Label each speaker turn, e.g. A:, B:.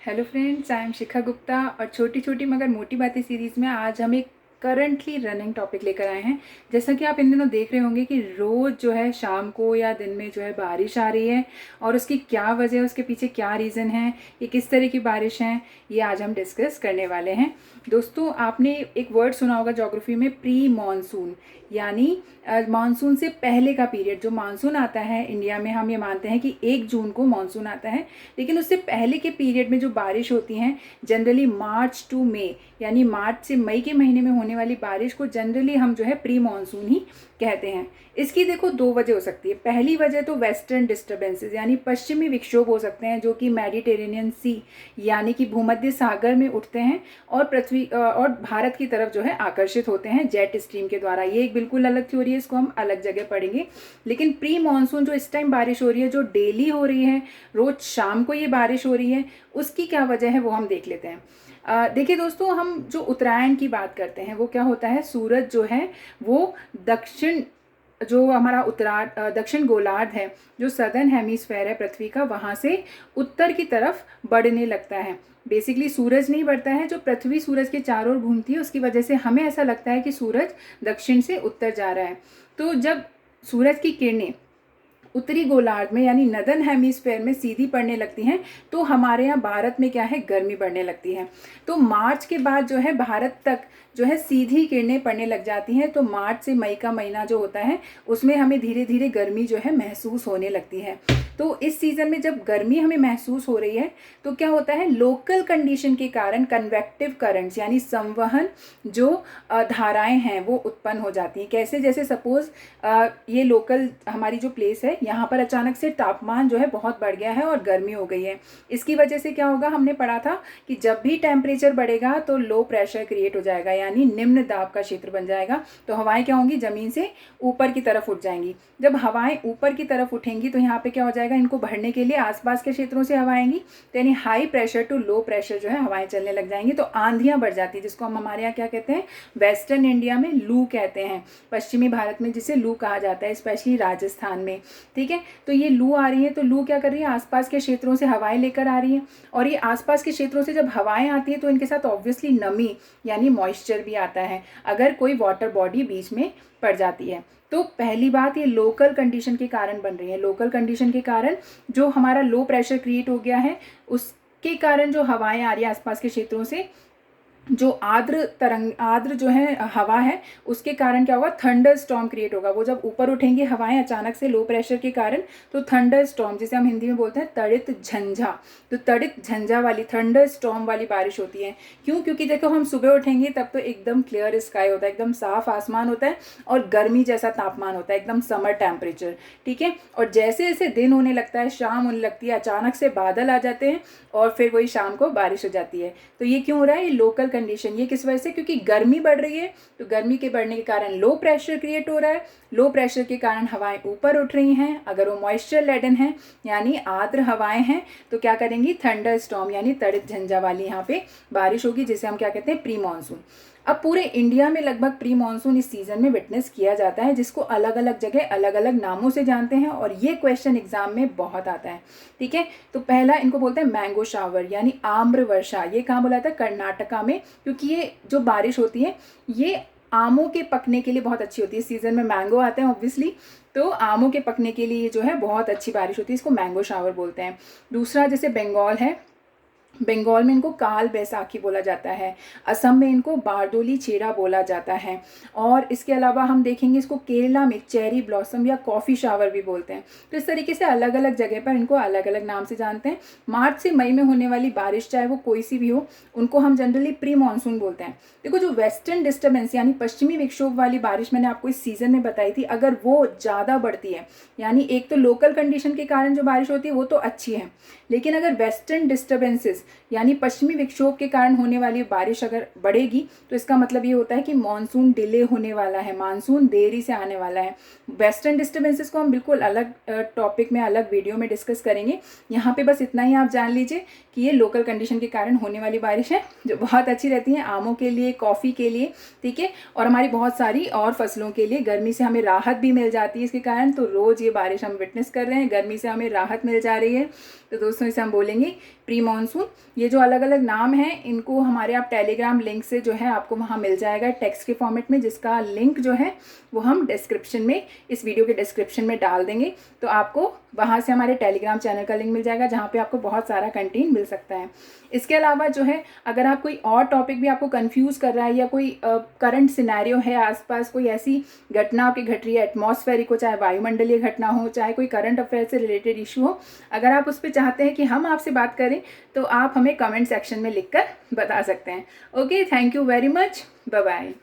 A: Hello friends, I am शिखा गुप्ता और छोटी छोटी मगर मोटी बातें सीरीज़ में आज हम एक करंटली रनिंग टॉपिक लेकर आए हैं। जैसा कि आप इन दिनों देख रहे होंगे कि रोज़ जो है शाम को या दिन में जो है बारिश आ रही है और उसकी क्या वजह है, उसके पीछे क्या रीज़न है, ये किस तरह की बारिश है, ये आज हम डिस्कस करने वाले हैं। दोस्तों, आपने एक वर्ड सुना होगा ज्योग्राफी में, प्री मानसून, यानी मानसून से पहले का पीरियड। जो मानसून आता है इंडिया में, हम ये मानते हैं कि 1 जून को मानसून आता है, लेकिन उससे पहले के पीरियड में जो बारिश होती हैं जनरली मार्च टू मई, यानी मार्च से मई के महीने में होने वाली बारिश को जनरली हम जो है प्री मानसून ही कहते हैं। इसकी देखो दो वजह हो सकती है। पहली वजह तो वेस्टर्न डिस्टर्बेंसेस यानी पश्चिमी विक्षोभ हो सकते हैं, जो कि मेडिटेरेनियन सी यानी कि भूमध्य सागर में उठते हैं और पृथ्वी और भारत की तरफ जो है आकर्षित होते हैं जेट स्ट्रीम के द्वारा। ये एक बिल्कुल अलग थ्योरी है, इसको हम अलग जगह पढ़ेंगे। लेकिन प्री मानसून जो इस टाइम बारिश हो रही है, जो डेली हो रही है, रोज शाम को ये बारिश हो रही है, उसकी क्या वजह है वो हम देख लेते हैं। देखिए दोस्तों, हम जो उत्तरायण की बात करते हैं वो क्या होता है, सूरज जो है वो दक्षिण, जो हमारा दक्षिण गोलार्ध है, जो सदर्न हेमिस्फेयर है पृथ्वी का, वहाँ से उत्तर की तरफ बढ़ने लगता है। बेसिकली सूरज नहीं बढ़ता है, जो पृथ्वी सूरज के चारों ओर घूमती है उसकी वजह से हमें ऐसा लगता है कि सूरज दक्षिण से उत्तर जा रहा है। तो जब सूरज की किरणें उत्तरी गोलार्ध में यानी नदन हेमिस्फेयर में सीधी पड़ने लगती हैं तो हमारे यहाँ भारत में क्या है, गर्मी बढ़ने लगती है। तो मार्च के बाद जो है भारत तक जो है सीधी किरणें पड़ने लग जाती हैं। तो मार्च से मई का महीना जो होता है उसमें हमें धीरे धीरे गर्मी जो है महसूस होने लगती है। तो इस सीज़न में जब गर्मी हमें महसूस हो रही है तो क्या होता है, लोकल कंडीशन के कारण कन्वेक्टिव करंट्स यानी संवहन जो धाराएं हैं वो उत्पन्न हो जाती हैं। कैसे, जैसे सपोज ये लोकल हमारी जो प्लेस है, यहाँ पर अचानक से तापमान जो है बहुत बढ़ गया है और गर्मी हो गई है। इसकी वजह से क्या होगा, हमने पढ़ा था कि जब भी टेम्परेचर बढ़ेगा तो लो प्रेशर क्रिएट हो जाएगा, यानी निम्न दाब का क्षेत्र बन जाएगा। तो हवाएं क्या होंगी, जमीन से ऊपर की तरफ उठ जाएंगी। जब हवाएं ऊपर की तरफ उठेंगी तो यहाँ पे क्या हो जाएगा, इनको भरने के लिए आसपास के क्षेत्रों से हवा आएंगी, तो यानी high pressure to low pressure जो है हवाएं चलने लग जाएंगी। तो आंधियां बढ़ जाती है, जिसको हम हमारे यहाँ क्या कहते हैं, वेस्टर्न इंडिया में लू कहते हैं, पश्चिमी भारत में जिसे लू कहा जाता है, स्पेशली राजस्थान में। ठीक है, तो ये लू आ रही है, तो लू क्या कर रही है, आसपास के क्षेत्रों से हवाएं लेकर आ रही है। और ये आसपास के क्षेत्रों से जब हवाएं आती है तो इनके साथ ऑब्वियसली नमी यानी मॉइस्चर भी आता है, अगर कोई वाटर बॉडी बीच में पड़ जाती है। तो पहली बात, ये लोकल कंडीशन के कारण बन रही है। लोकल कंडीशन के कारण जो हमारा लो प्रेशर क्रिएट हो गया है, उसके कारण जो हवाएं आ रही है आसपास के क्षेत्रों से, जो आर्द्र जो है हवा है, उसके कारण क्या होगा, थंडर स्टॉर्म क्रिएट होगा। वो जब ऊपर उठेंगे हवाएं अचानक से लो प्रेशर के कारण, तो थंडर स्टॉर्म, जिसे हम हिंदी में बोलते हैं तड़ित झंझा, तो तड़ित झंझा वाली थंडर स्टॉर्म वाली बारिश होती है। क्यों? क्योंकि देखो, हम सुबह उठेंगे तब तो एकदम क्लियर स्काई होता है, एकदम साफ आसमान होता है और गर्मी जैसा तापमान होता है, एकदम समर टेम्परेचर। ठीक है, और जैसे जैसे दिन होने लगता है, शाम होने लगती है, अचानक से बादल आ जाते हैं और फिर वही शाम को बारिश हो जाती है। तो ये क्यों हो रहा है, ये लोकल कंडीशन। ये किस वजह से, क्योंकि गर्मी बढ़ रही है, तो गर्मी के बढ़ने के कारण लो प्रेशर क्रिएट हो रहा है। लो प्रेशर के कारण हवाएं ऊपर उठ रही हैं, अगर वो मॉइस्चर लेडन है यानी आर्द्र हवाएं हैं, तो क्या करेंगी, थंडर स्टॉर्म यानी तड़ित झंझा वाली यहाँ पे बारिश होगी, जिसे हम क्या कहते हैं, प्री मानसून। अब पूरे इंडिया में लगभग प्री मानसून इस सीजन में विटनेस किया जाता है, जिसको अलग अलग जगह अलग अलग नामों से जानते हैं, और ये क्वेश्चन एग्जाम में बहुत आता है। ठीक है, तो पहला इनको बोलते हैं मैंगो शावर यानी आम्र वर्षा। ये कहाँ बोला था, कर्नाटका में, क्योंकि ये जो बारिश होती है ये आमों के पकने के लिए बहुत अच्छी होती है। इस सीजन में मैंगो आते हैं ऑब्वियसली, तो आमों के पकने के लिए जो है बहुत अच्छी बारिश होती है, इसको मैंगो शावर बोलते हैं। दूसरा जैसे बंगाल है, बंगाल में इनको काल बैसाखी बोला जाता है, असम में इनको बारदोली छेड़ा बोला जाता है, और इसके अलावा हम देखेंगे इसको केरला में चेरी ब्लॉसम या कॉफ़ी शावर भी बोलते हैं। तो इस तरीके से अलग अलग जगह पर इनको अलग अलग नाम से जानते हैं। मार्च से मई में होने वाली बारिश, चाहे वो कोई सी भी हो, उनको हम जनरली प्री मानसून बोलते हैं। देखो, जो वेस्टर्न डिस्टर्बेंस यानी पश्चिमी विक्षोभ वाली बारिश मैंने आपको इस सीजन में बताई थी, अगर वो ज़्यादा बढ़ती है, यानी एक तो लोकल कंडीशन के कारण जो बारिश होती है वो तो अच्छी है, लेकिन अगर वेस्टर्न डिस्टर्बेंसेस यानी पश्चिमी विक्षोभ के कारण होने वाली बारिश अगर बढ़ेगी, तो इसका मतलब ये होता है कि मानसून डिले होने वाला है, मानसून देरी से आने वाला है। वेस्टर्न डिस्टर्बेंसेस को हम बिल्कुल अलग टॉपिक में, अलग वीडियो में डिस्कस करेंगे। यहाँ पे बस इतना ही आप जान लीजिए कि ये लोकल कंडीशन के कारण होने वाली बारिश है, जो बहुत अच्छी रहती है आमों के लिए, कॉफ़ी के लिए। ठीक है, और हमारी बहुत सारी और फसलों के लिए। गर्मी से हमें राहत भी मिल जाती है इसके कारण, तो रोज़ ये बारिश हम विटनेस कर रहे हैं, गर्मी से हमें राहत मिल जा रही है। तो दोस्तों इसे हम बोलेंगे प्री मानसून। ये जो अलग अलग नाम हैं इनको हमारे आप टेलीग्राम लिंक से जो है आपको वहाँ मिल जाएगा टेक्स्ट के फॉर्मेट में, जिसका लिंक जो है वो हम डिस्क्रिप्शन में, इस वीडियो के डिस्क्रिप्शन में डाल देंगे। तो आपको वहाँ से हमारे टेलीग्राम चैनल का लिंक मिल जाएगा जहाँ पे आपको बहुत सारा कंटेंट मिल सकता है। इसके अलावा जो है अगर आप कोई और टॉपिक भी आपको कंफ्यूज कर रहा है या कोई करंट सिनेरियो है आसपास, कोई ऐसी घटना आपकी घट रही है एटमॉस्फेरिक हो, चाहे वायुमंडलीय घटना हो, चाहे कोई करंट अफेयर से रिलेटेड इशू हो, अगर आप उस पर चाहते हैं कि हम आपसे बात करें तो आप हमें कमेंट सेक्शन में लिखकर बता सकते हैं। Okay, thank you very much, bye bye.